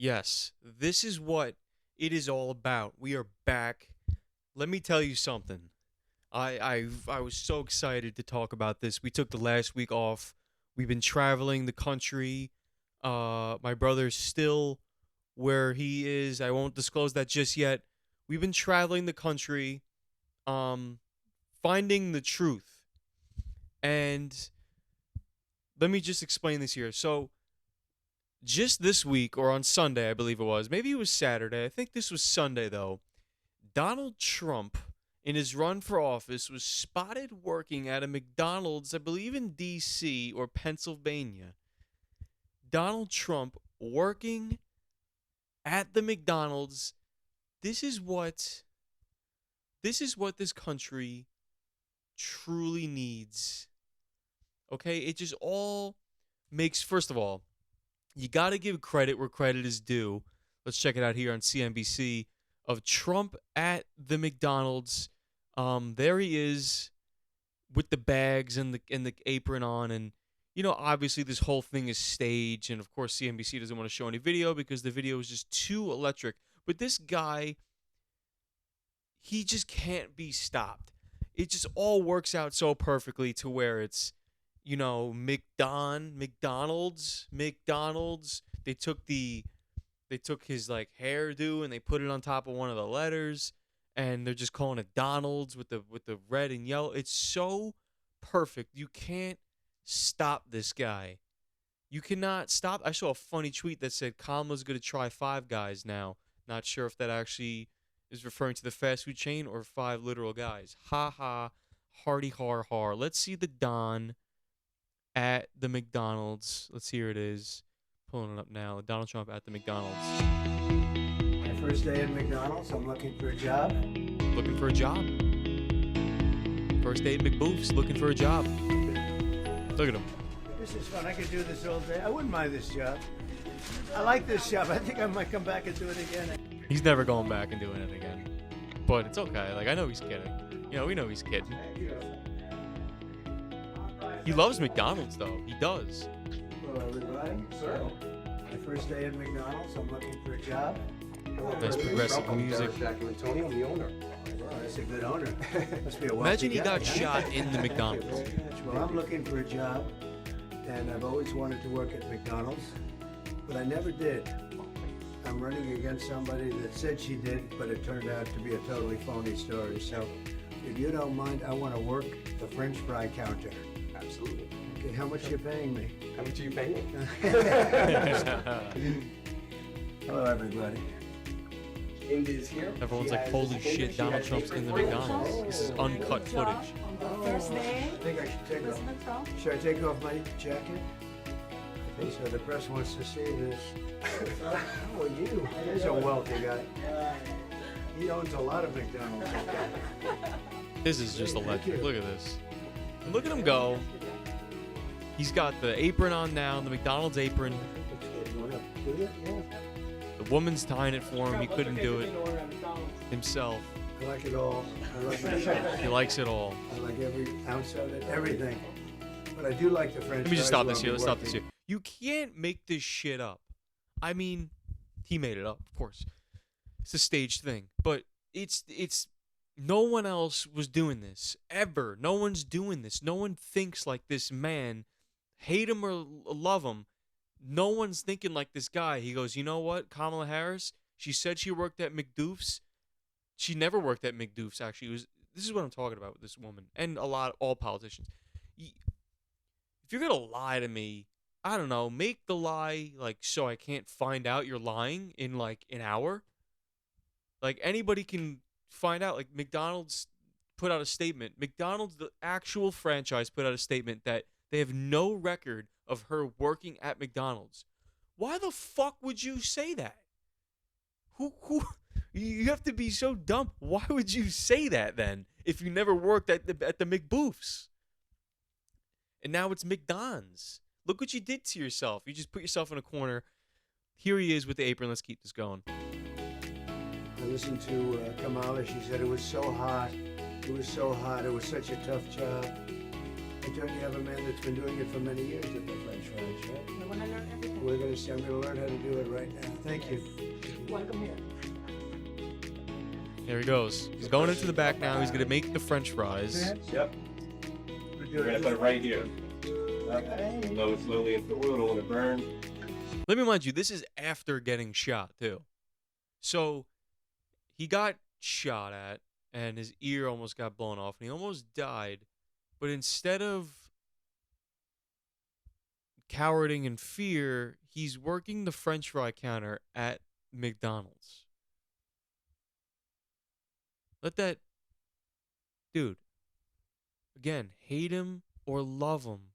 Yes, this is what it is all about. We are back. Let me tell you something. I was so excited to talk about this. We took the last week off. We've been traveling the country. My brother's still where he is. I won't disclose that just yet. We've been traveling the country, um, finding the truth. And let me just explain this here. So, just this week, or on Sunday, I believe it was. Maybe it was Saturday. I think this was Sunday, though. Donald Trump, in his run for office, was spotted working at a McDonald's, I believe in D.C. or Pennsylvania. Donald Trump working at the McDonald's. This is what this country truly needs. Okay? It just all makes, first of all, you got to give credit where credit is due. Let's check it out here on CNBC of Trump at the McDonald's. There he is with the bags and the apron on, and obviously this whole thing is staged, and of course CNBC doesn't want to show any video because the video is just too electric. But this guy, he just can't be stopped. It just all works out so perfectly to where it's McDonald's. They took his like hairdo and they put it on top of one of the letters, and they're just calling it Donald's with the red and yellow. It's so perfect. You can't stop this guy. You cannot stop. I saw a funny tweet that said Kamala's going to try Five Guys now. Not sure if that actually is referring to the fast food chain or five literal guys. Ha ha, hardy har har. Let's see the Don at the McDonald's. Let's hear it is. Pulling it up now. Donald Trump at the McDonald's. My first day at McDonald's. I'm looking for a job. Looking for a job. First day at McBoof's. Looking for a job. Look at him. This is fun. I could do this all day. I wouldn't mind this job. I like this job. I think I might come back and do it again. He's never going back and doing it again. But it's okay. Like, I know he's kidding. We know he's kidding. He loves McDonald's, though. He does. Hello, everybody. Sir. My first day at McDonald's. I'm looking for a job. Nice progressive music. Tony, I'm the owner. Wow, that's a good owner. Must be a wealthy Imagine he guy. got shot in the McDonald's. Well, I'm looking for a job, and I've always wanted to work at McDonald's, but I never did. I'm running against somebody that said she did, but it turned out to be a totally phony story. So, if you don't mind, I want to work the French fry counter. Absolutely. Okay, how much you paying me? How much are you paying? Hello, everybody. Indy's here. Everyone's like, holy shit, Donald Trump's in the McDonald's. This is uncut footage. First day, I think I should take off. President Trump. Should I take off my jacket? I think so. The press wants to see this. How are you? He's a wealthy guy. He owns a lot of McDonald's. This is just electric. Look at this. And look at him go. He's got the apron on now, the McDonald's apron. The woman's tying it for him. He couldn't do it himself. I like it all. I like it. He likes it all. I like every ounce of it, everything. But I do like the French. Let me just fries stop while this here. I'm Let's stop this working. here. You can't make this shit up. I mean, he made it up, of course. It's a staged thing, but it's no one else was doing this ever. No one's doing this. No one thinks like this man. Hate him or love him, no one's thinking like this guy. He goes, you know what? Kamala Harris, she said she worked at McDoof's. She never worked at McDoof's, actually. This is what I'm talking about with this woman and all politicians. If you're going to lie to me, I don't know, make the lie like so I can't find out you're lying in like an hour. Like anybody can find out. Like McDonald's put out a statement. McDonald's, the actual franchise, put out a statement that they have no record of her working at McDonald's. Why the fuck would you say that? Who you have to be so dumb. Why would you say that then if you never worked at the McBoofs? And now it's McDonald's. Look what you did to yourself. You just put yourself in a corner. Here he is with the apron. Let's keep this going. I listened to Kamala. She said it was so hot. It was so hot. It was such a tough job. I told you have a man that's been doing it for many years at the French fries, right? I want to learn everything. I'm gonna learn how to do it right now. Thank you. Welcome here. Here he goes. He's going into the back now. He's gonna make the French fries. Yep. We're gonna put it right here. Load it slowly into the oil. Don't want to burn. Let me remind you, this is after getting shot too. So he got shot at, and his ear almost got blown off, and he almost died. But instead of cowarding in fear, he's working the French fry counter at McDonald's. Let that dude, again, hate him or love him,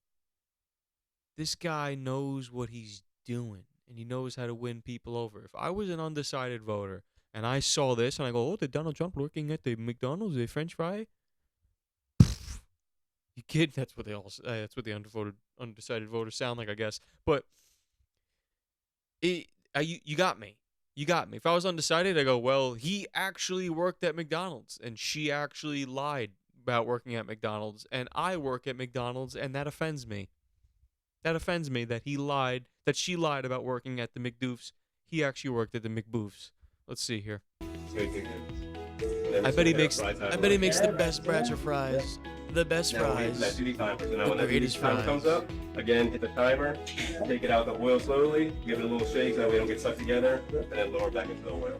this guy knows what he's doing, and he knows how to win people over. If I was an undecided voter and I saw this and I go, oh, did Donald Trump working at the McDonald's, the French fry? You kid? That's what they all. That's what the undecided voters sound like, I guess. But you got me. You got me. If I was undecided, I go, well, he actually worked at McDonald's, and she actually lied about working at McDonald's, and I work at McDonald's, and that offends me. That offends me that he lied, that she lied about working at the McDoofs. He actually worked at the McBoofs. Let's see here. I bet he makes the best batch of fries. The best fries. That duty timer. So now when that duty greatest timer fries. comes up, again, hit the timer, take it out of the oil slowly, give it a little shake so that way they don't get stuck together, and then lower it back into the oil.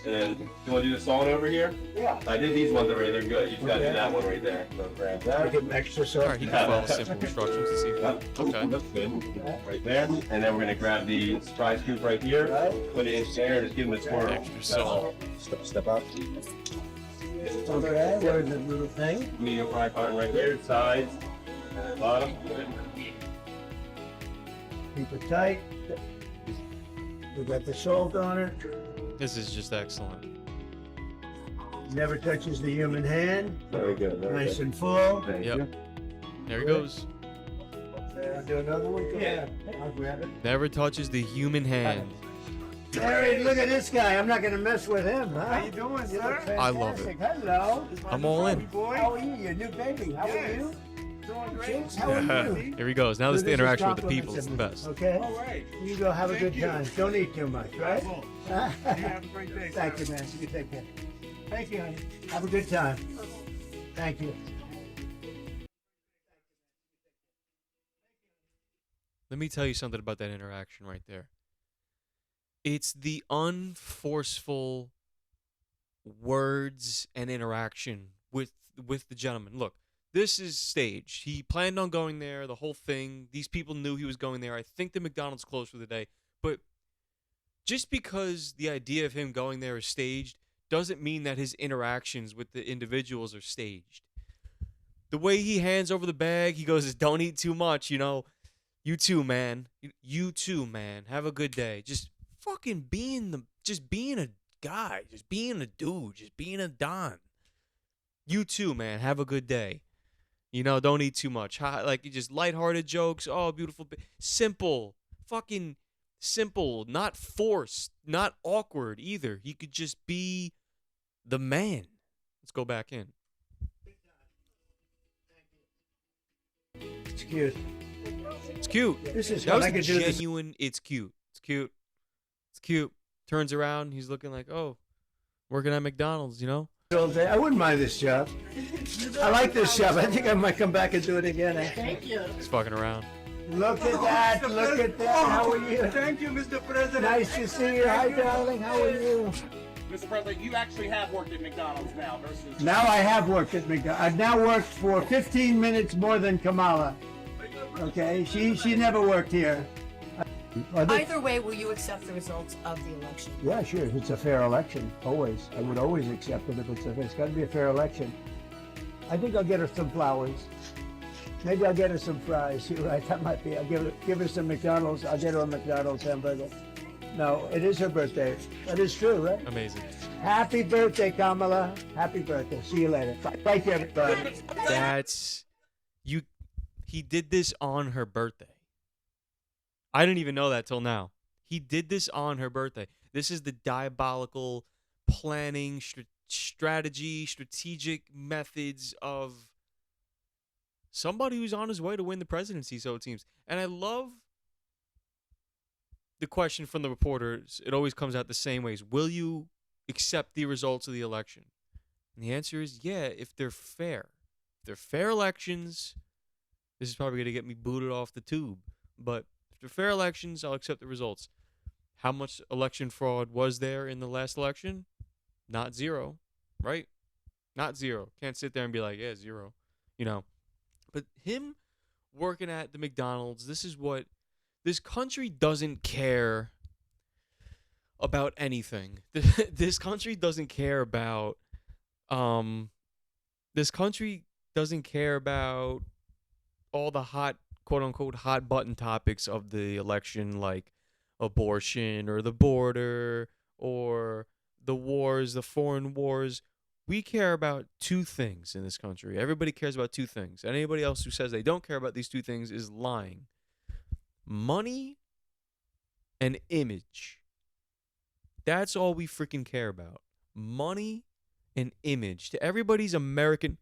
And then, you want to do the salt over here? Yeah. I did these ones already, they're good. You just gotta do that one right there. So grab that. Give him extra sauce. All right, he can follow simple instructions to see. Okay. That's good. Right there. And then we're gonna grab the fry scoop right here, put it in there, just give them a swirl. Extra salt. Step up. Okay, where's the little thing? Medium fry pan right here, sides, bottom. Keep it tight. We got the salt on it. This is just excellent. Never touches the human hand. Very good. Very Nice good. and full. Thank Yep. you. There he goes. Do another one? Come Yeah. on. I'll grab it. Never touches the human hand. Larry, look at this guy. I'm not going to mess with him, huh? How you doing, sir? I love it. Hello. I'm all in. How are you? Your new baby. How are you? Doing great. How are you? Here he goes. Now this is the This is interaction with the people. compliments It's the of me, best. Okay? All right. You go have a good Thank you. time. Don't eat too much, right? You have a great day, Thank sir. you, man. You take care. Thank you, honey. Have a good time. Thank you. Let me tell you something about that interaction right there. It's the unforceful words and interaction with the gentleman. Look, this is staged. He planned on going there, the whole thing. These people knew he was going there. I think the McDonald's closed for the day. But just because the idea of him going there is staged doesn't mean that his interactions with the individuals are staged. The way he hands over the bag, he goes, don't eat too much, you know. You too, man. You too, man. Have a good day. Just fucking being a guy, just being a dude, just being a don. You too, man. Have a good day. You know, don't eat too much. Like, just lighthearted jokes. Oh, beautiful. Simple. Fucking simple. Not forced. Not awkward either. He could just be the man. Let's go back in. It's cute. It's cute. This is That fun. was I could do this. genuine. It's cute. It's cute. It's cute. Turns around. He's looking like, oh, working at McDonald's, you know? All day. I wouldn't mind this job. I like this job. I think I might come back and do it again. Thank you. He's fucking around. Look at that. Look at that. How are you? Thank you, Mr. President. Nice to see you. Hi, darling. How are you? Mr. President, you actually have worked at McDonald's now versus... Now I have worked at McDonald's. I've now worked for 15 minutes more than Kamala. Okay? She never worked here. Either way, will you accept the results of the election? Yeah, sure. If it's a fair election, always. I would always accept it if it's got to be a fair election. I think I'll get her some flowers. Maybe I'll get her some fries. You're right. That might be. I'll give her some McDonald's. I'll get her a McDonald's hamburger. No, it is her birthday. That is true, right? Amazing. Happy birthday, Kamala. Happy birthday. See you later. Thank you, everybody. That's you. He did this on her birthday. I didn't even know that till now. He did this on her birthday. This is the diabolical planning, strategic methods of somebody who's on his way to win the presidency, so it seems. And I love the question from the reporters. It always comes out the same ways. Will you accept the results of the election? And the answer is yeah, if they're fair. If they're fair elections, this is probably going to get me booted off the tube. But if they're fair elections, I'll accept the results. How much election fraud was there in the last election? Not zero, right? Not zero. Can't sit there and be like, yeah, zero. You know. But him working at the McDonald's, this is what this country doesn't care about anything. This country doesn't care about this country doesn't care about all the hot, quote unquote, hot button topics of the election, like abortion or the border or the wars, the foreign wars. We care about two things in this country. Everybody cares about two things. Anybody else who says they don't care about these two things is lying. Money and image. That's all we freaking care about. Money and image. To everybody's American.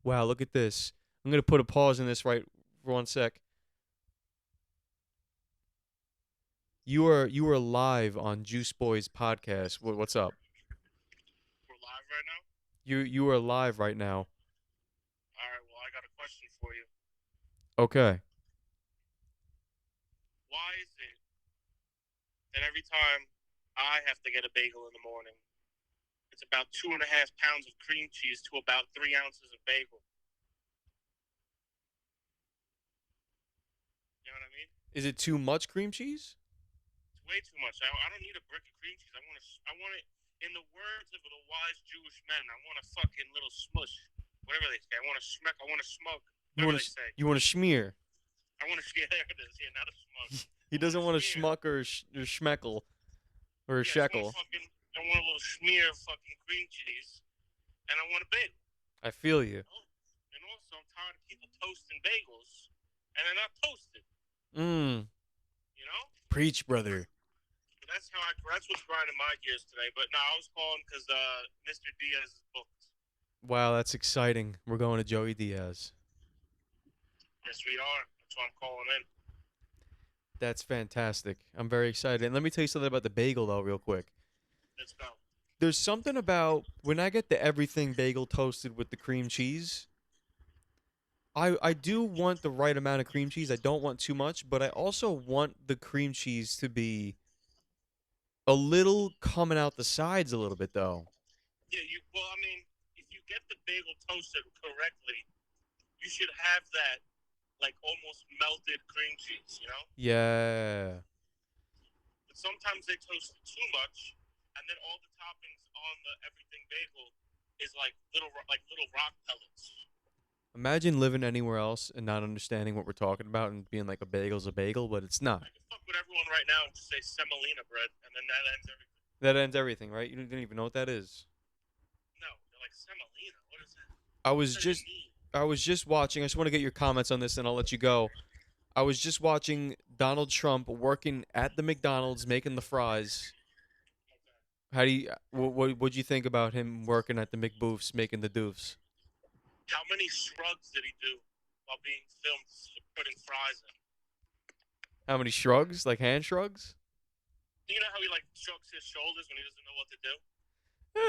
Wow, look at this. I'm going to put a pause in this right for 1 sec. You are live on Juice Boy's podcast. What's up? We're live right now? You are live right now. Alright, well, I got a question for you. Okay. Why is it that every time I have to get a bagel in the morning, it's about 2.5 pounds of cream cheese to about 3 ounces of bagel? You know what I mean? Is it too much cream cheese? It's way too much. I don't need a brick of cream cheese. I want it, in the words of the wise Jewish men, I want a fucking little smush. Whatever they say. I want to smack. I want to smoke. Whatever they say. You want to schmear. I want to, yeah, there it is. Yeah, not a smoke. He doesn't want a schmuck or schmeckle or a shekel. I want a little smear of fucking cream cheese, and I want a bagel. I feel you. And also, I'm tired of people toasting bagels, and they're not toasted. You know? Preach, brother. That's what's grinding my gears today. But no, I was calling because Mr. Diaz is booked. Wow, that's exciting. We're going to Joey Diaz. Yes, we are. That's why I'm calling in. That's fantastic. I'm very excited. And let me tell you something about the bagel, though, real quick. Let's go. There's something about when I get the everything bagel toasted with the cream cheese. I do want the right amount of cream cheese. I don't want too much, but I also want the cream cheese to be a little coming out the sides a little bit, though. Yeah, well, I mean, if you get the bagel toasted correctly, you should have that, like, almost melted cream cheese, you know? Yeah. But sometimes they toast it too much, and then all the toppings on the everything bagel is like little rock pellets. Imagine living anywhere else and not understanding what we're talking about and being like a bagel's a bagel, but it's not. I can fuck with everyone right now and just say semolina bread, and then that ends everything. That ends everything, right? You don't even know what that is. No, they're like semolina. What is that? I was just watching. I just want to get your comments on this, and I'll let you go. I was just watching Donald Trump working at the McDonald's making the fries. How do you what'd you think about him working at the McBoofs making the doofs? How many shrugs did he do while being filmed putting fries in? How many shrugs? Like hand shrugs? Do you know how he like shrugs his shoulders when he doesn't know what to do?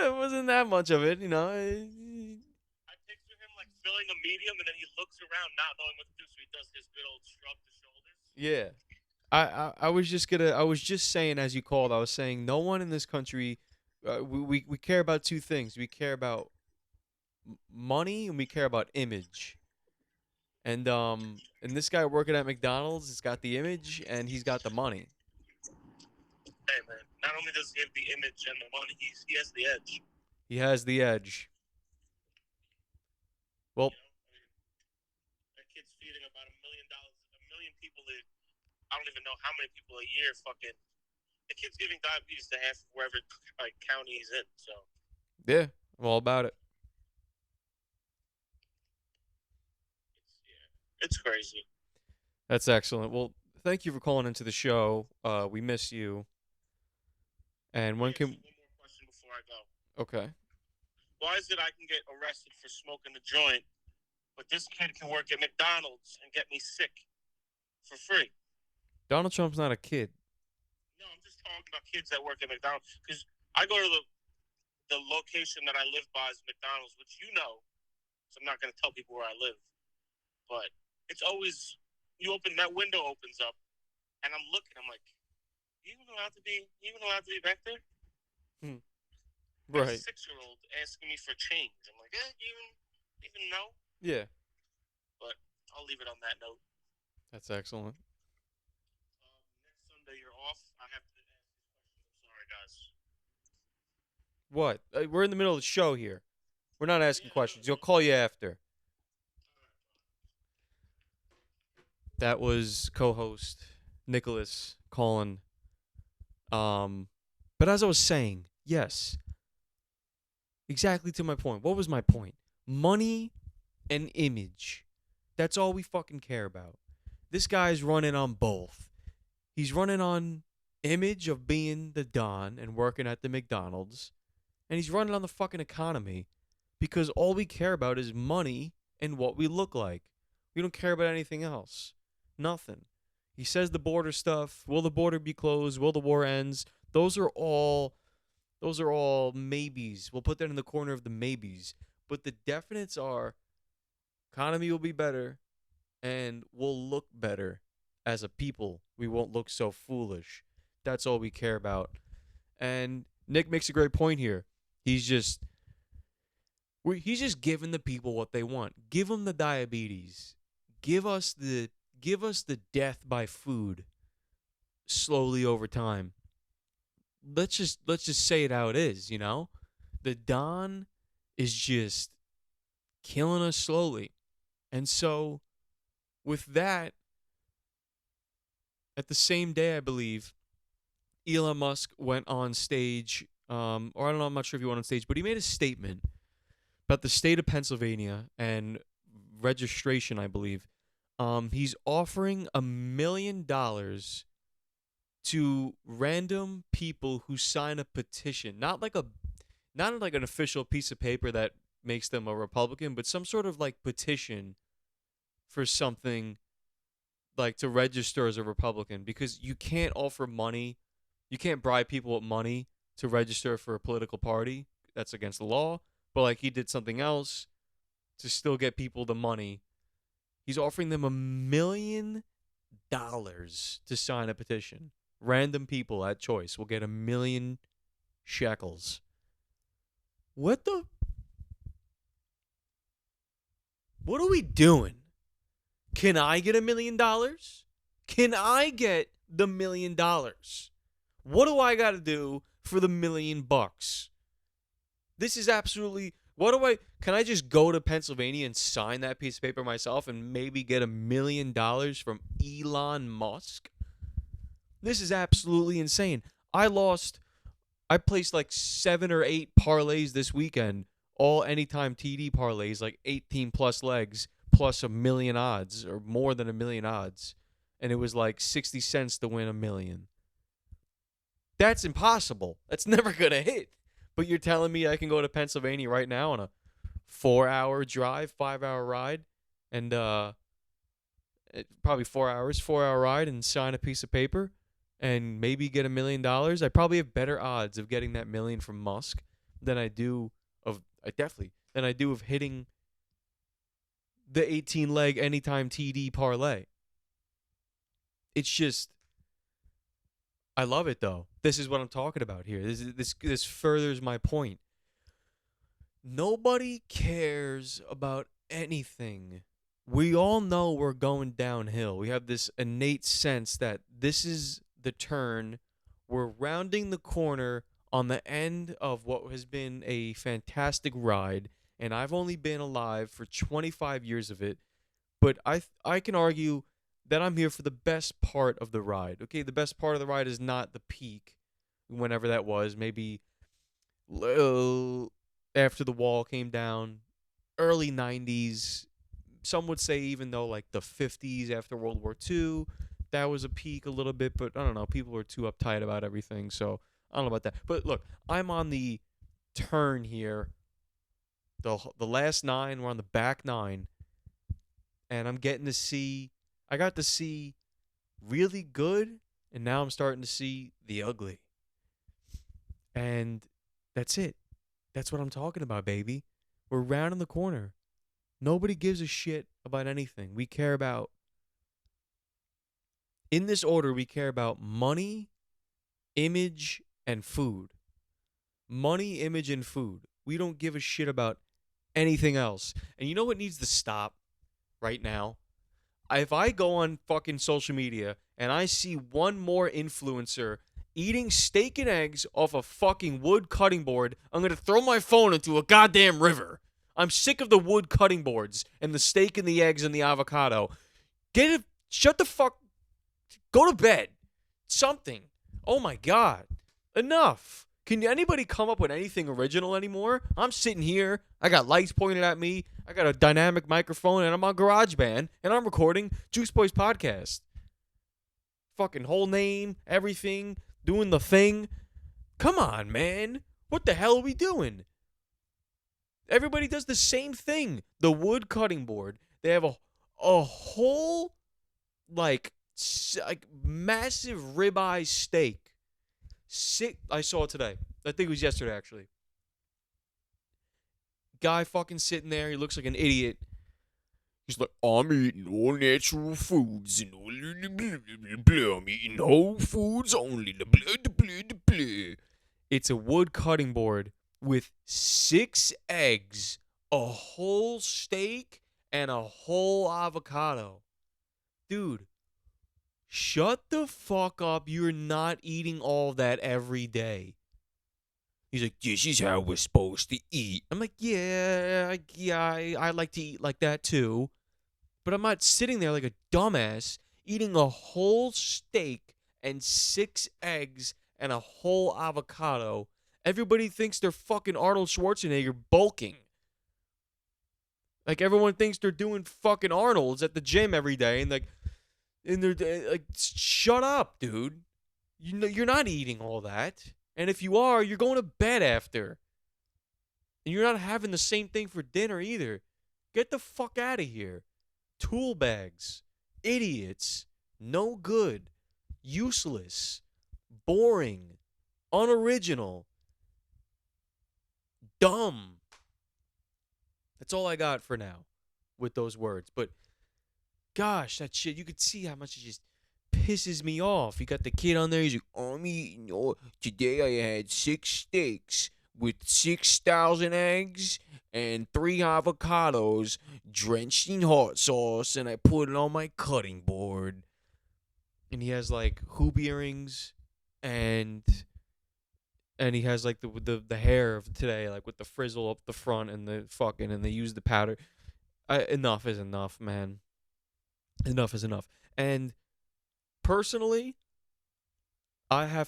It wasn't that much of it, you know. I picture him like filling a medium and then he looks around not knowing what to do, so he does his good old shrug the shoulders. Yeah. I was just saying, as you called, I was saying no one in this country, we care about two things. We care about money and we care about image. And this guy working at McDonald's has got the image and he's got the money. Hey man, not only does he have the image and the money, he has the edge. He has the edge. Well, you know? I mean, that kid's feeding about $1 million, 1 million people. I don't even know how many people a year. Fucking, the kid's giving diabetes to half of wherever like county he's in. So yeah, I'm all about it. It's crazy. That's excellent. Well, thank you for calling into the show. We miss you. And when can? One more question before I go. Okay. Why is it I can get arrested for smoking a joint, but this kid can work at McDonald's and get me sick for free. Donald Trump's not a kid. No, I'm just talking about kids that work at McDonald's. Because I go to the location that I live by is McDonald's, which you know. So I'm not going to tell people where I live. But it's always, that window opens up, and I'm looking. I'm like, you even allowed to be back there? Right. A 6-year-old asking me for change. I'm like, you even know? Yeah. But I'll leave it on that note. That's excellent. Next Sunday you're off. I have to ask this question. I'm sorry, guys. What? We're in the middle of the show here. We're not asking questions. You'll call you after. That was co-host Nicholas calling. But as I was saying, yes. Exactly to my point. What was my point? Money and image. That's all we fucking care about. This guy's running on both. He's running on image of being the Don and working at the McDonald's. And he's running on the fucking economy because all we care about is money and what we look like. We don't care about anything else. Nothing. He says the border stuff. Will the border be closed? Will the war ends? Those are all maybes. We'll put that in the corner of the maybes. But the definites are economy will be better and we'll look better as a people. We won't look so foolish. That's all we care about. And Nick makes a great point here. He's just giving the people what they want. Give them the diabetes. Give us the death by food slowly over time. Let's just say it how it is, you know? The Don is just killing us slowly. And so with that, at the same day, I believe, Elon Musk went on stage, or I don't know, I'm not sure if he went on stage, but he made a statement about the state of Pennsylvania and registration, I believe. He's offering $1 million to random people who sign a petition, not like an official piece of paper that makes them a Republican, but some sort of like petition for something like to register as a Republican, because you can't offer money, you can't bribe people with money to register for a political party. That's against the law. But like he did something else to still get people the money. He's offering them $1 million to sign a petition. Random people at choice will get 1 million shekels. What are we doing? Can I get $1 million? Can I get the $1 million? What do I got to do for the $1 million? This is absolutely. Can I just go to Pennsylvania and sign that piece of paper myself and maybe get $1 million from Elon Musk? This is absolutely insane. I placed like 7 or 8 parlays this weekend, all anytime TD parlays, like 18 plus legs, plus 1 million odds, or more than 1 million odds. And it was like 60 cents to win $1 million. That's impossible. That's never going to hit. But you're telling me I can go to Pennsylvania right now on a 4-hour drive, 5-hour ride, and probably 4 hours, 4-hour ride, and sign a piece of paper and maybe get $1 million? I probably have better odds of getting that $1 million from Musk than I do of hitting the 18-leg anytime TD parlay. It's just, I love it though. This is what I'm talking about here. This furthers my point. Nobody cares about anything. We all know we're going downhill. We have this innate sense that this is the turn. We're rounding the corner on the end of what has been a fantastic ride, and I've only been alive for 25 years of it, but I can argue that I'm here for the best part of the ride. Okay, the best part of the ride is not the peak, whenever that was, maybe after the wall came down, early 90s. Some would say even though like the 50s after World War II, that was a peak a little bit, but I don't know. People were too uptight about everything, so I don't know about that. But look, I'm on the turn here. The last 9, we're on the back 9, and I got to see really good, and now I'm starting to see the ugly. And that's it. That's what I'm talking about, baby. We're rounding the corner. Nobody gives a shit about anything. In this order, we care about money, image, and food. Money, image, and food. We don't give a shit about anything else. And you know what needs to stop right now? If I go on fucking social media and I see one more influencer eating steak and eggs off a fucking wood cutting board, I'm going to throw my phone into a goddamn river. I'm sick of the wood cutting boards and the steak and the eggs and the avocado. Shut the fuck, go to bed. Something. Oh my God. Enough. Can anybody come up with anything original anymore? I'm sitting here. I got lights pointed at me. I got a dynamic microphone, and I'm on GarageBand, and I'm recording Juice Boys Podcast. Fucking whole name, everything, doing the thing. Come on, man. What the hell are we doing? Everybody does the same thing. The wood cutting board. They have a whole, like massive ribeye steak. I saw it today. I think it was yesterday, actually. Guy fucking sitting there. He looks like an idiot. He's like, I'm eating all natural foods and all blah, blah, blah, blah. I'm eating whole foods only. Blah, blah, blah, blah. It's a wood cutting board with 6 eggs, a whole steak, and a whole avocado. Dude. Shut the fuck up. You're not eating all that every day. He's like, this is how we're supposed to eat. I'm like, yeah, I like to eat like that too. But I'm not sitting there like a dumbass eating a whole steak and 6 eggs and a whole avocado. Everybody thinks they're fucking Arnold Schwarzenegger bulking. Like everyone thinks they're doing fucking Arnold's at the gym every day and they're like, shut up, dude. You know you're not eating all that, and if you are, you're going to bed after, and you're not having the same thing for dinner either. Get the fuck out of here. Tool bags, idiots, no good, useless, boring, unoriginal, dumb. That's all I got for now with those words, but. Gosh, that shit, you could see how much it just pisses me off. You got the kid on there, he's like, I'm eating, today I had 6 steaks with 6,000 eggs and 3 avocados drenched in hot sauce, and I put it on my cutting board. And he has, like, hoop earrings, and he has, like, the hair of today, like, with the frizzle up the front and and they use the powder. Enough is enough, man. Enough is enough. And personally, I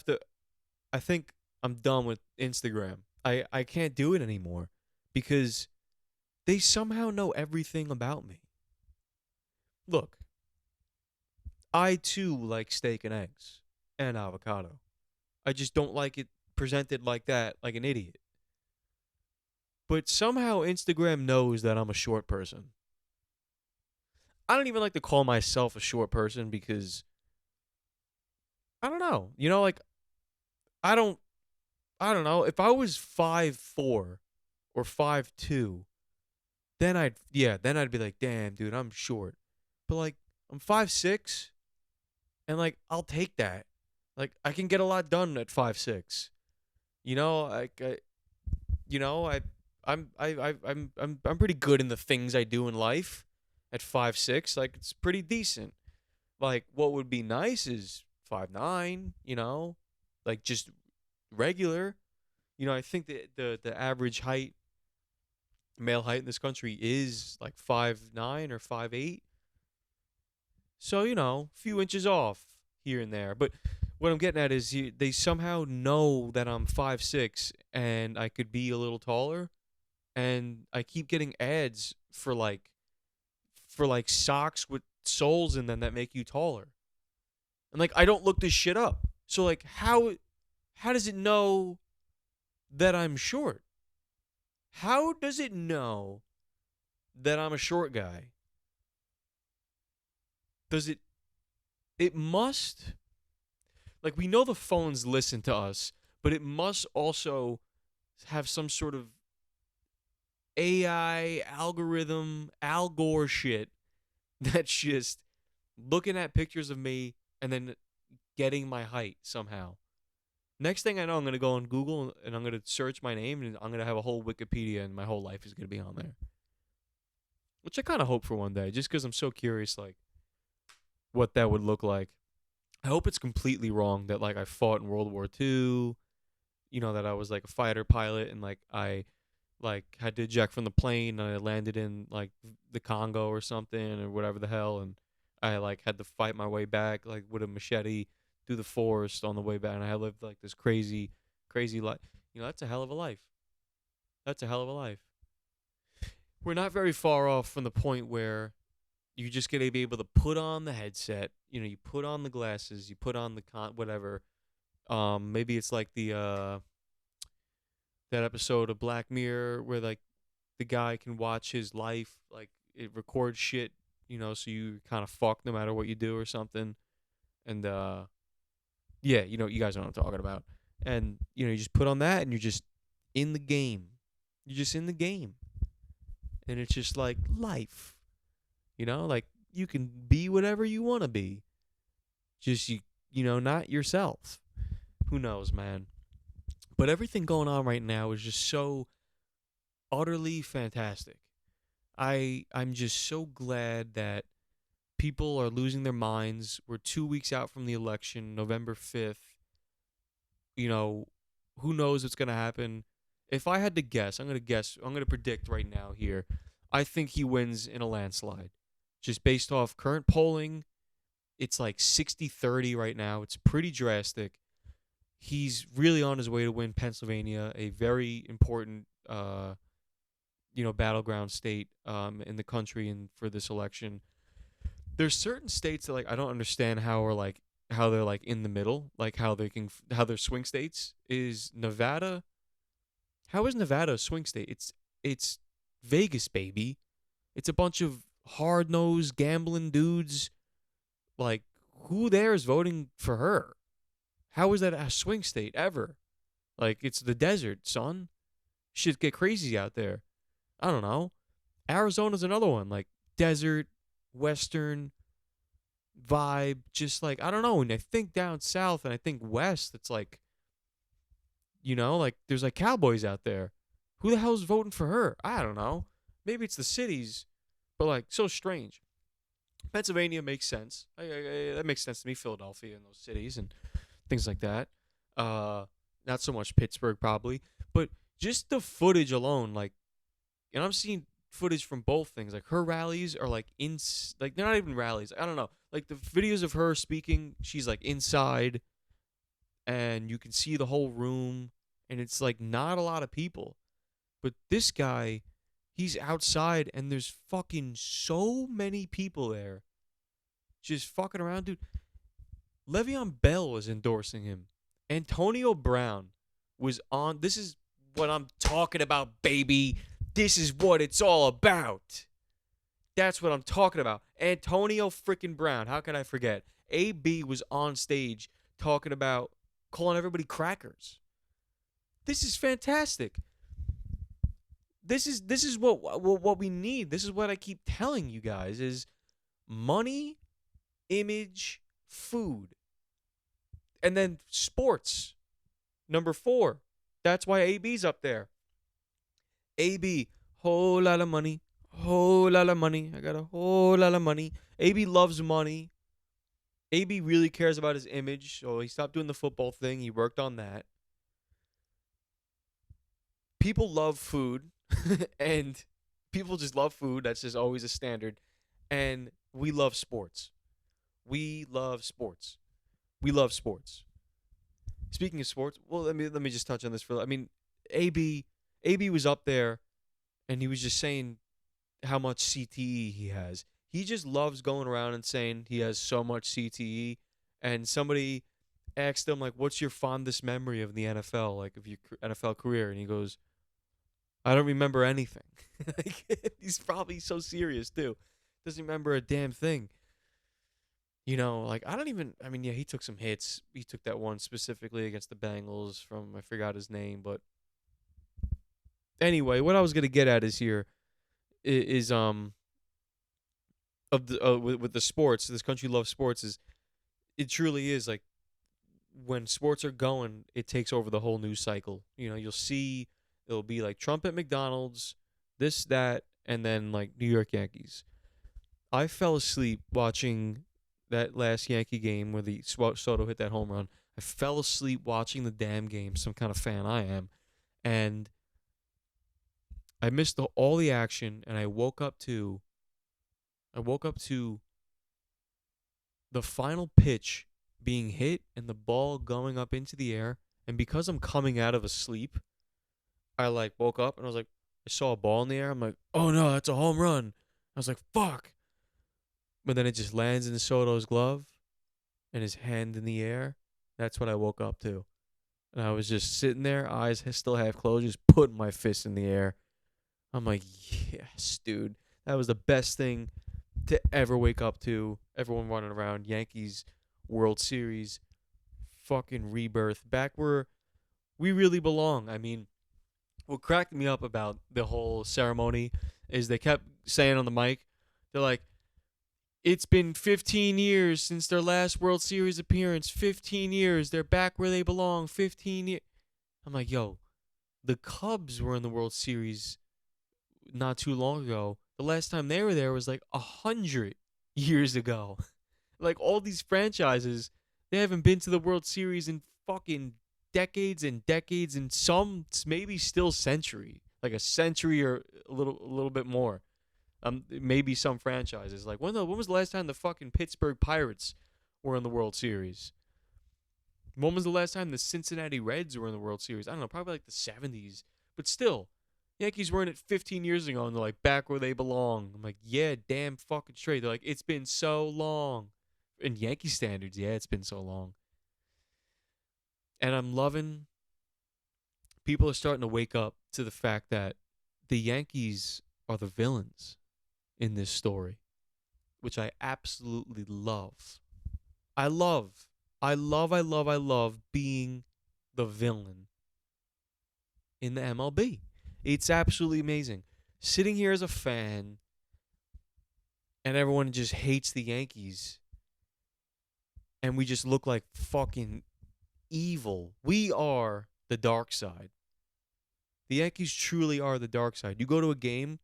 think I'm done with Instagram. I can't do it anymore because they somehow know everything about me. Look, I too like steak and eggs and avocado. I just don't like it presented like that, like an idiot. But somehow Instagram knows that I'm a short person. I don't even like to call myself a short person because I don't know. You know, like I don't know. If I was 5'4" or 5'2", then I'd be like, damn, dude, I'm short. But like I'm 5'6", and like I'll take that. Like I can get a lot done at 5'6". You know, I'm pretty good in the things I do in life. At 5'6", like it's pretty decent. Like what would be nice is 5'9", you know, like just regular. You know, I think that the average height, male height in this country is like 5'9" or 5'8". So, you know, a few inches off here and there. But what I'm getting at is they somehow know that I'm 5'6" and I could be a little taller, and I keep getting ads for socks with soles in them that make you taller. And like I don't look this shit up. So like how does it know that I'm short? How does it know that I'm a short guy? does it must, like, we know the phones listen to us, but it must also have some sort of AI algorithm, Al Gore shit that's just looking at pictures of me and then getting my height somehow. Next thing I know, I'm going to go on Google and I'm going to search my name and I'm going to have a whole Wikipedia and my whole life is going to be on there. Which I kind of hope for one day, just because I'm so curious, like, what that would look like. I hope it's completely wrong that, like, I fought in World War II, you know, that I was, like, a fighter pilot and, like, I, like, had to eject from the plane and I landed in, like, the Congo or something or whatever the hell, and I, like, had to fight my way back, like, with a machete through the forest on the way back, and I lived, like, this crazy, crazy life. You know, that's a hell of a life. That's a hell of a life. We're not very far off from the point where you just gotta be able to put on the headset. You know, you put on the glasses, you put on the whatever. Maybe it's like the that episode of Black Mirror where, like, the guy can watch his life, like, it records shit, you know, so you kind of fucked no matter what you do or something. And yeah, you know, you guys know what I'm talking about. And you know, you just put on that and you're just in the game. You're just in the game. And it's just like life. You know, like, you can be whatever you want to be. Just, you know, not yourself. Who knows, man? But everything going on right now is just so utterly fantastic. I'm just so glad that people are losing their minds. We're 2 weeks out from the election, November 5th. You know, who knows what's going to happen? If I had to guess, I'm going to predict right now here. I think he wins in a landslide. Just based off current polling, it's like 60-30 right now. It's pretty drastic. He's really on his way to win Pennsylvania, a very important, you know, battleground state in the country and for this election. There's certain states that, like, I don't understand how they're like in the middle, like how they're swing states. Is Nevada? How is Nevada a swing state? It's Vegas, baby. It's a bunch of hard-nosed gambling dudes. Like, who there is voting for her? How is that a swing state ever? Like, it's the desert, son. Shit get crazy out there. I don't know. Arizona's another one. Like, desert, western vibe. Just like, I don't know. And I think down south and I think west, it's like, you know, like, there's like cowboys out there. Who the hell's voting for her? I don't know. Maybe it's the cities, but, like, so strange. Pennsylvania makes sense. That makes sense to me. Philadelphia and those cities and things like that. Not so much Pittsburgh probably, but just the footage alone, like, and I'm seeing footage from both things. Like, her rallies are like like, they're not even rallies. I don't know. Like, the videos of her speaking, she's like inside, and you can see the whole room, and it's like not a lot of people. But this guy, he's outside, and there's fucking so many people there just fucking around, dude. Le'Veon Bell was endorsing him. Antonio Brown was on. This is what I'm talking about, baby. This is what it's all about. That's what I'm talking about. Antonio freaking Brown. How could I forget? AB was on stage talking about calling everybody crackers. This is fantastic. This is what we need. This is what I keep telling you guys is money, image, food. And then sports. Number 4. That's why AB's up there. AB, whole lot of money. Whole lot of money. I got a whole lot of money. AB loves money. AB really cares about his image, so he stopped doing the football thing. He worked on that. People love food, and people just love food. That's just always a standard. And we love sports. We love sports. We love sports. Speaking of sports, well, let me just touch on this for. I mean, AB was up there, and he was just saying how much CTE he has. He just loves going around and saying he has so much CTE. And somebody asked him, like, "What's your fondest memory of the NFL, like of your NFL career?" And he goes, "I don't remember anything." Like, he's probably so serious too. Doesn't remember a damn thing. You know, like I don't even. I mean, yeah, he took some hits. He took that one specifically against the Bengals from I forgot his name, but anyway, what I was gonna get at is here is of the with the sports. This country loves sports. Is it truly is like when sports are going, it takes over the whole news cycle. You know, you'll see it'll be like Trump at McDonald's, this that, and then like New York Yankees. I fell asleep watching that last Yankee game where the Soto hit that home run. I fell asleep watching the damn game. Some kind of fan I am, and I missed all the action. And I woke up to the final pitch being hit and the ball going up into the air. And because I'm coming out of a sleep, I like woke up and I was like, I saw a ball in the air. I'm like, oh no, that's a home run. I was like, fuck. But then it just lands in Soto's glove and his hand in the air. That's what I woke up to. And I was just sitting there, eyes still half closed, just putting my fist in the air. I'm like, yes, dude. That was the best thing to ever wake up to. Everyone running around. Yankees World Series. Fucking rebirth. Back where we really belong. I mean, what cracked me up about the whole ceremony is they kept saying on the mic, they're like, it's been 15 years since their last World Series appearance. 15 years. They're back where they belong. 15 years. I'm like, yo, the Cubs were in the World Series not too long ago. The last time they were there was like 100 years ago. Like all these franchises, they haven't been to the World Series in fucking decades and decades, and some maybe still century, like a century or a little bit more. Maybe some franchises. Like when was the last time the fucking Pittsburgh Pirates were in the World Series? When was the last time the Cincinnati Reds were in the World Series? I don't know, probably like the 70s. But still, Yankees were in it 15 years ago, and they're like back where they belong. I'm like, yeah, damn fucking straight. They're like, it's been so long. In Yankee standards, yeah, it's been so long. And I'm loving people are starting to wake up to the fact that the Yankees are the villains in this story, which I absolutely love. I love being the villain in the MLB. It's absolutely amazing. Sitting here as a fan and everyone just hates the Yankees and we just look like fucking evil. We are the dark side. The Yankees truly are the dark side. You go to a game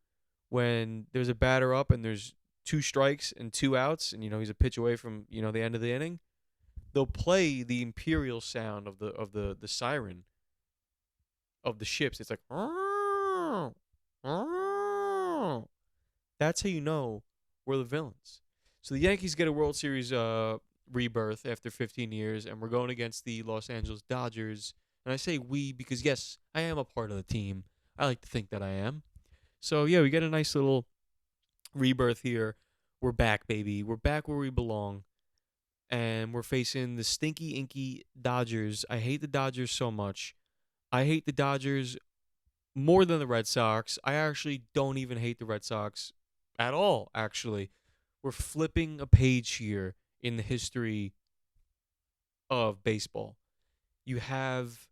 when there's a batter up and there's 2 strikes and 2 outs, and he's a pitch away from the end of the inning. They'll play the imperial sound of the siren of the ships. It's like, that's how you know we're the villains. So the Yankees get a World Series rebirth after 15 years, and we're going against the Los Angeles Dodgers. And I say we because, yes, I am a part of the team. I like to think that I am. So, yeah, we get a nice little rebirth here. We're back, baby. We're back where we belong. And we're facing the stinky, inky Dodgers. I hate the Dodgers so much. I hate the Dodgers more than the Red Sox. I actually don't even hate the Red Sox at all, actually. We're flipping a page here in the history of baseball. You have...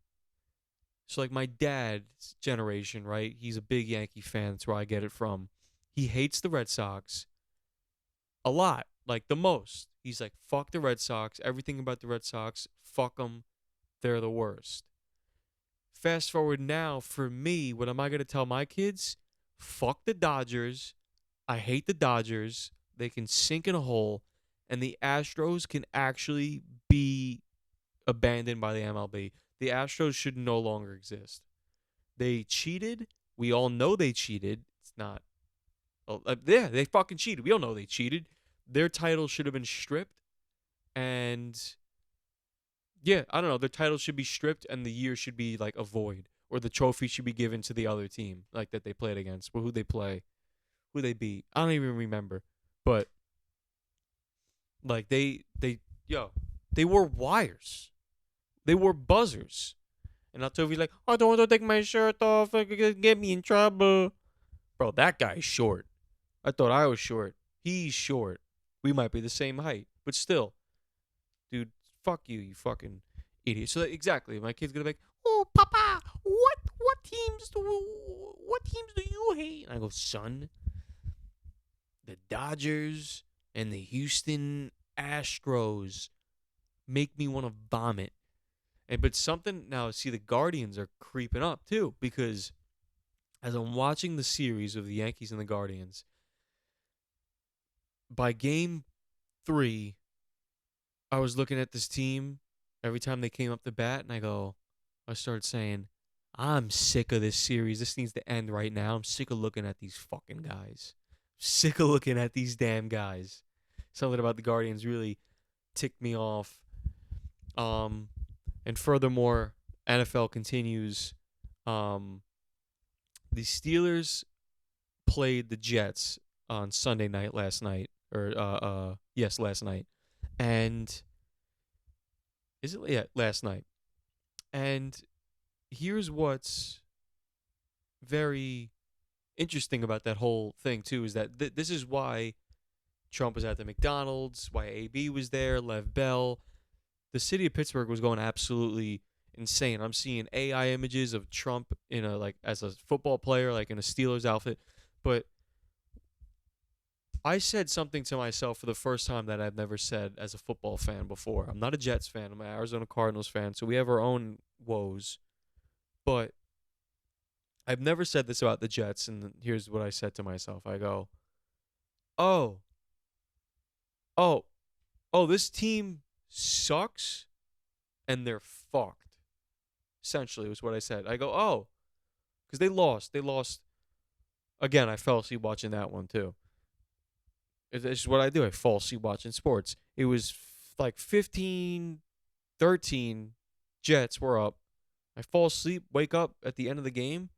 So, like, my dad's generation, right? He's a big Yankee fan. That's where I get it from. He hates the Red Sox a lot, like the most. He's like, fuck the Red Sox. Everything about the Red Sox, fuck them. They're the worst. Fast forward now, for me, what am I going to tell my kids? Fuck the Dodgers. I hate the Dodgers. They can sink in a hole. And the Astros can actually be abandoned by the MLB. The Astros should no longer exist. They cheated. We all know they cheated. It's not... yeah, they fucking cheated. We all know they cheated. Their title should have been stripped. And... yeah, I don't know. Their title should be stripped and the year should be like a void. Or the trophy should be given to the other team. Like that they played against. Or who they play. Who they beat. I don't even remember. But... like they wore wires. They wore buzzers. And I'll tell you like, I don't want to take my shirt off. It could get me in trouble. Bro, that guy's short. I thought I was short. He's short. We might be the same height. But still, dude, fuck you, you fucking idiot. So exactly, my kid's gonna be like, "Oh, Papa, what teams do you hate?" And I go, "Son, the Dodgers and the Houston Astros make me want to vomit." And but something now, see, the Guardians are creeping up too, because as I'm watching the series of the Yankees and the Guardians, by game 3, I was looking at this team every time they came up to bat, and I started saying, I'm sick of this series. This needs to end right now. I'm sick of looking at these fucking guys. Sick of looking at these damn guys. Something about the Guardians really ticked me off. And furthermore, NFL continues. The Steelers played the Jets on Sunday night last night. Last night. And is it? Yeah, last night. And here's what's very interesting about that whole thing too, is that this is why Trump was at the McDonald's, why AB was there, Lev Bell. The city of Pittsburgh was going absolutely insane. I'm seeing AI images of Trump in a as a football player, like in a Steelers outfit. But I said something to myself for the first time that I've never said as a football fan before. I'm not a Jets fan. I'm an Arizona Cardinals fan, so we have our own woes. But I've never said this about the Jets, and here's what I said to myself. I go, oh, this team sucks, and they're fucked. Essentially, was what I said. I go, oh, because they lost. They lost. Again, I fell asleep watching that one, too. It's just what I do. I fall asleep watching sports. It was like 15-13. Jets were up. I fall asleep, wake up at the end of the game.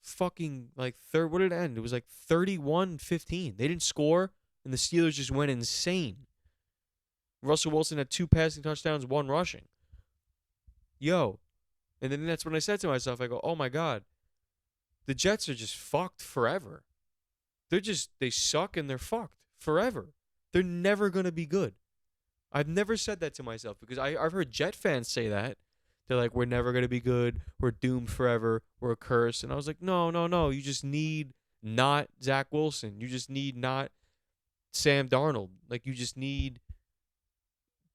Fucking what did it end? It was like 31-15. They didn't score, and the Steelers just went insane. Russell Wilson had 2 passing touchdowns, 1 rushing. Yo. And then that's when I said to myself, I go, oh my God. The Jets are just fucked forever. They suck and they're fucked forever. They're never going to be good. I've never said that to myself because I've heard Jet fans say that. They're like, we're never going to be good. We're doomed forever. We're a curse. And I was like, no. You just need not Zach Wilson. You just need not Sam Darnold. You just need,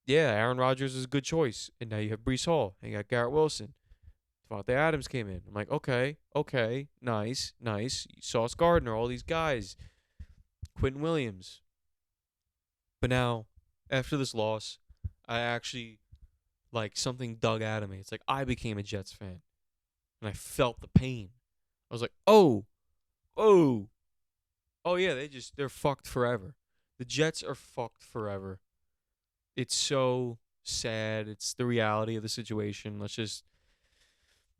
Aaron Rodgers is a good choice. And now you have Breece Hall. And you got Garrett Wilson. Devontae Adams came in. I'm like, okay, nice. Sauce Gardner, all these guys. Quentin Williams. But now, after this loss, I actually, something dug out of me. It's like I became a Jets fan. And I felt the pain. I was like, oh yeah, they're fucked forever. The Jets are fucked forever. It's so sad. It's the reality of the situation. Let's just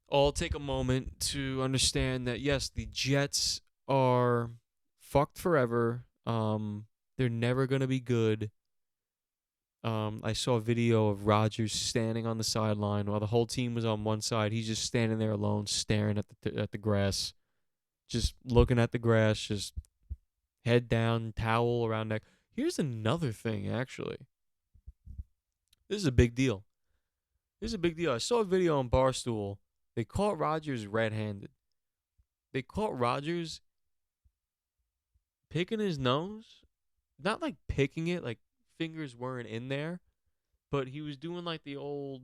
all take a moment to understand that, yes, the Jets are fucked forever. They're never going to be good. I saw a video of Rodgers standing on the sideline while the whole team was on one side. He's just standing there alone, staring at the grass, just looking at the grass, just head down, towel around neck. Here's another thing, actually. This is a big deal. I saw a video on Barstool. They caught Rodgers red-handed. They caught Rodgers picking his nose. Not picking it, fingers weren't in there. But he was doing the old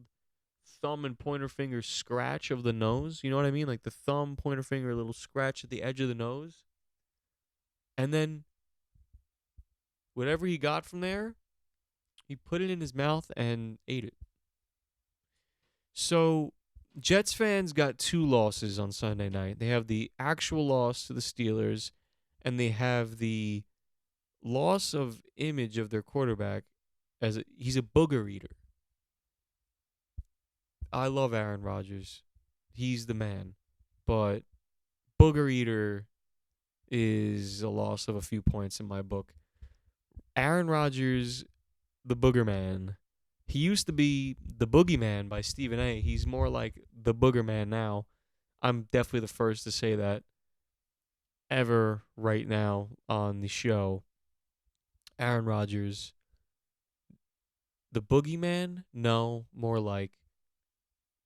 thumb and pointer finger scratch of the nose. You know what I mean? The thumb, pointer finger, little scratch at the edge of the nose. And then whatever he got from there, he put it in his mouth and ate it. So Jets fans got 2 losses on Sunday night. They have the actual loss to the Steelers, and they have the loss of image of their quarterback as he's a booger eater. I love Aaron Rodgers. He's the man. But booger eater is a loss of a few points in my book. Aaron Rodgers, the booger man. He used to be the boogeyman by Stephen A. He's more like the booger man now. I'm definitely the first to say that ever right now on the show. Aaron Rodgers, the boogeyman? No, more like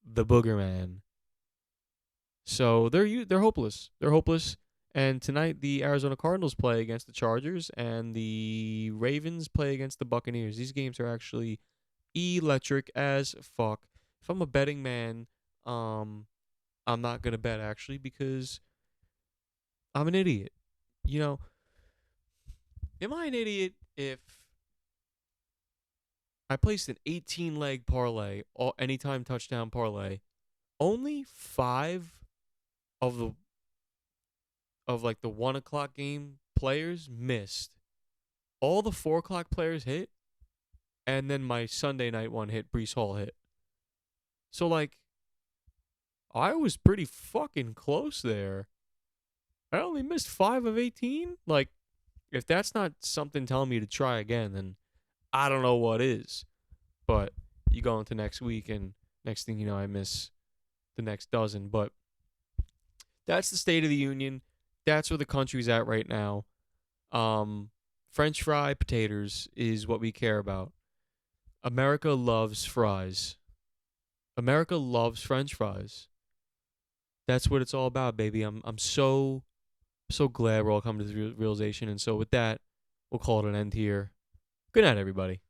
the booger man. So they're hopeless. They're hopeless. And tonight the Arizona Cardinals play against the Chargers and the Ravens play against the Buccaneers. These games are actually electric as fuck. If I'm a betting man, I'm not gonna bet actually because I'm an idiot. You know, am I an idiot if I placed an 18 leg parlay, anytime touchdown parlay, only 5 of the like the 1 o'clock game players missed. All the 4 o'clock players hit, and then my Sunday night one hit, Brees Hall hit. So like, I was pretty fucking close there. I only missed 5 of 18. Like, if that's not something telling me to try again, then I don't know what is. But you go into next week, and next thing you know, I miss the next dozen. But that's the state of the union. That's where the country's at right now. French fry potatoes is what we care about. America loves fries. America loves French fries. That's what it's all about, baby. I'm so glad we're all coming to the realization. And so with that, we'll call it an end here. Good night, everybody.